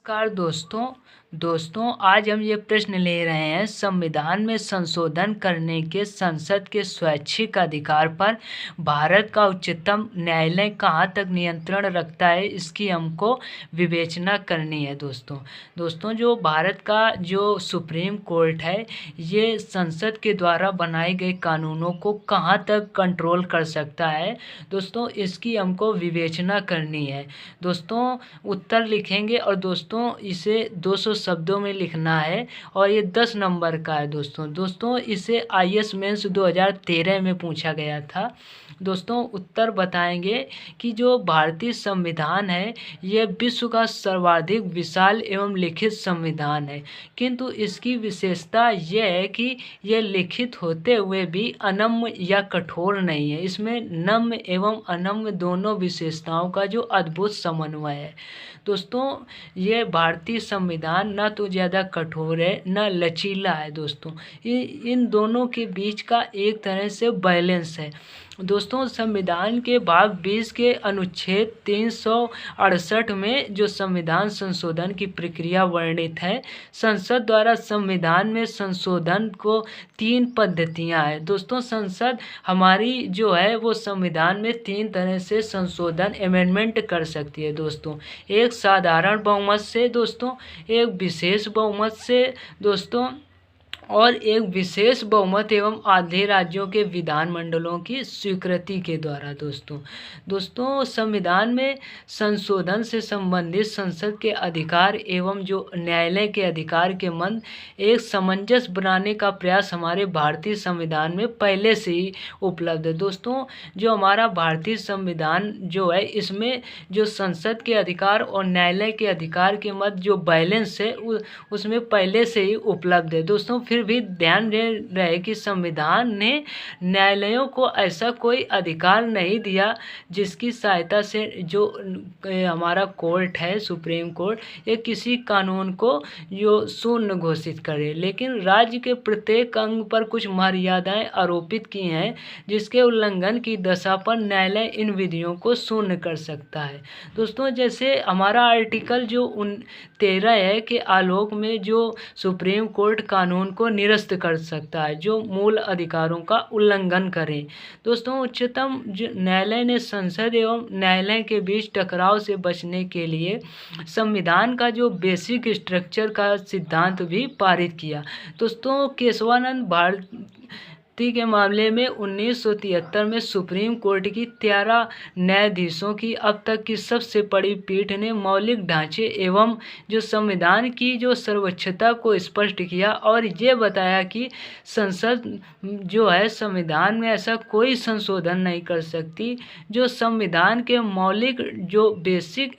नमस्कार दोस्तों आज हम ये प्रश्न ले रहे हैं संविधान में संशोधन करने के संसद के स्वैच्छिक अधिकार पर भारत का उच्चतम न्यायालय कहाँ तक नियंत्रण रखता है, इसकी हमको विवेचना करनी है। दोस्तों जो भारत का जो सुप्रीम कोर्ट है, ये संसद के द्वारा बनाए गए कानूनों को कहाँ तक कंट्रोल कर सकता है। दोस्तों इसकी हमको विवेचना करनी है। दोस्तों उत्तर लिखेंगे और दोस्तों इसे 200 शब्दों में लिखना है और ये 10 नंबर का है। दोस्तों इसे IAS मेंस 2013 में पूछा गया था। दोस्तों उत्तर बताएंगे कि जो भारतीय संविधान है, ये विश्व का सर्वाधिक विशाल एवं लिखित संविधान है, किंतु इसकी विशेषता यह है कि यह लिखित होते हुए भी अनम्य या कठोर नहीं है। इसमें नम्य एवं अनम्य दोनों विशेषताओं का जो अद्भुत समन्वय है। दोस्तों ये भारतीय संविधान न तो ज़्यादा कठोर है न लचीला है। दोस्तों इन दोनों के बीच का एक तरह से बैलेंस है। दोस्तों संविधान के भाग 20 के अनुच्छेद 368 में जो संविधान संशोधन की प्रक्रिया वर्णित है, संसद द्वारा संविधान में संशोधन को 3 पद्धतियां हैं। दोस्तों संसद हमारी जो है वो संविधान में 3 तरह से संशोधन अमेंडमेंट कर सकती है। दोस्तों एक साधारण बहुमत से, दोस्तों एक विशेष बहुमत से, दोस्तों और एक विशेष बहुमत एवं आधे राज्यों के विधानमंडलों की स्वीकृति के द्वारा। दोस्तों संविधान में संशोधन से संबंधित संसद के अधिकार एवं जो न्यायालय के अधिकार के मध्य एक सामंजस्य बनाने का प्रयास हमारे भारतीय संविधान में पहले से ही उपलब्ध है। दोस्तों जो हमारा भारतीय संविधान जो है, इसमें जो संसद के अधिकार और न्यायालय के अधिकार के मध्य जो बैलेंस है उसमें पहले से ही उपलब्ध है। दोस्तों फिर भी ध्यान रहे कि संविधान ने न्यायालयों को ऐसा कोई अधिकार नहीं दिया जिसकी सहायता से जो हमारा कोर्ट है, सुप्रीम कोर्ट, ये किसी कानून को जो शून्य घोषित करे, लेकिन राज्य के प्रत्येक अंग पर कुछ मर्यादाएं आरोपित की हैं जिसके उल्लंघन की दशा पर न्यायालय इन विधियों को शून्य कर सकता है। दोस्तों जैसे हमारा आर्टिकल जो 13 है के आलोक में जो सुप्रीम कोर्ट कानून को निरस्त कर सकता है जो मूल अधिकारों का उल्लंघन करें। दोस्तों उच्चतम न्यायालय ने संसद एवं न्यायालय के बीच टकराव से बचने के लिए संविधान का जो बेसिक स्ट्रक्चर का सिद्धांत भी पारित किया। दोस्तों केशवानंद भारती के मामले में 1973 में सुप्रीम कोर्ट की 13 न्यायाधीशों की अब तक की सबसे बड़ी पीठ ने मौलिक ढांचे एवं जो संविधान की जो सर्वोच्चता को स्पष्ट किया और ये बताया कि संसद जो है संविधान में ऐसा कोई संशोधन नहीं कर सकती जो संविधान के मौलिक जो बेसिक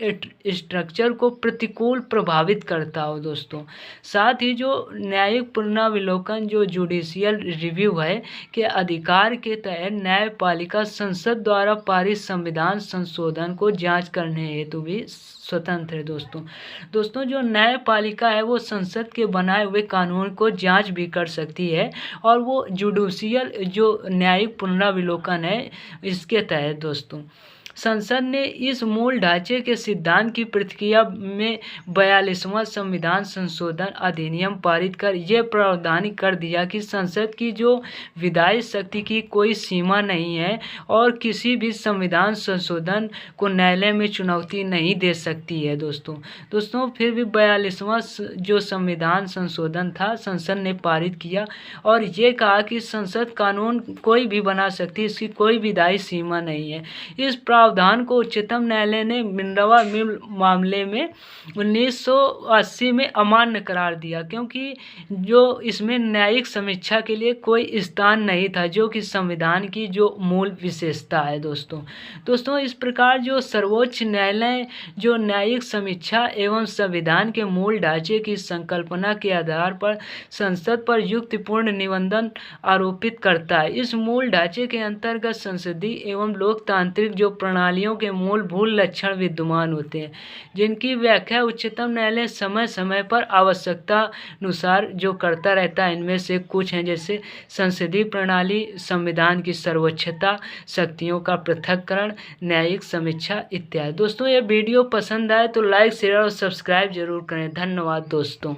स्ट्रक्चर को प्रतिकूल प्रभावित करता हो। दोस्तों साथ ही जो न्यायिक पुनरावलोकन जो जुडिशियल रिव्यू है के अधिकार के तहत न्यायपालिका संसद द्वारा पारित संविधान संशोधन को जांच करने हेतु भी स्वतंत्र है। दोस्तों जो न्यायपालिका है वो संसद के बनाए हुए कानून को जांच भी कर सकती है और वो जुडिशियल जो न्यायिक पुनरावलोकन है इसके तहत दोस्तों संसद ने इस मूल ढांचे के सिद्धांत की प्रतिक्रिया में 42वां संविधान संशोधन अधिनियम पारित कर यह प्रावधान कर दिया कि संसद की जो विधायी शक्ति की कोई सीमा नहीं है और किसी भी संविधान संशोधन को न्यायालय में चुनौती नहीं दे सकती है। दोस्तों फिर भी 42वां जो संविधान संशोधन था संसद ने पारित किया और ये कहा कि संसद कानून कोई भी बना सकती है, इसकी कोई विधायी सीमा नहीं है। इस प्रावधान को उच्चतम न्यायालय ने मिनर्वा मिल मामले में 1980 में अमान्य करार दिया क्योंकि जो इसमें न्यायिक समीक्षा के लिए कोई स्थान नहीं था जो कि संविधान की जो मूल विशेषता है। दोस्तों इस प्रकार जो सर्वोच्च न्यायालय जो न्यायिक समीक्षा एवं संविधान के मूल ढांचे की संकल्पना के आधार पर संसद पर युक्तिपूर्ण निबंधन आरोपित करता है। इस मूल ढांचे के अंतर्गत संसदीय एवं लोकतांत्रिक जो प्रणालियों के मूलभूत लक्षण विद्यमान होते हैं, जिनकी व्याख्या उच्चतम न्यायालय समय समय पर आवश्यकता अनुसार जो करता रहता है। इनमें से कुछ हैं, जैसे संसदीय प्रणाली, संविधान की सर्वोच्चता, शक्तियों का पृथक्करण, न्यायिक समीक्षा इत्यादि। दोस्तों, ये वीडियो पसंद आए तो लाइक, शेयर और सब्सक्राइब जरूर करें। धन्यवाद दोस्तों।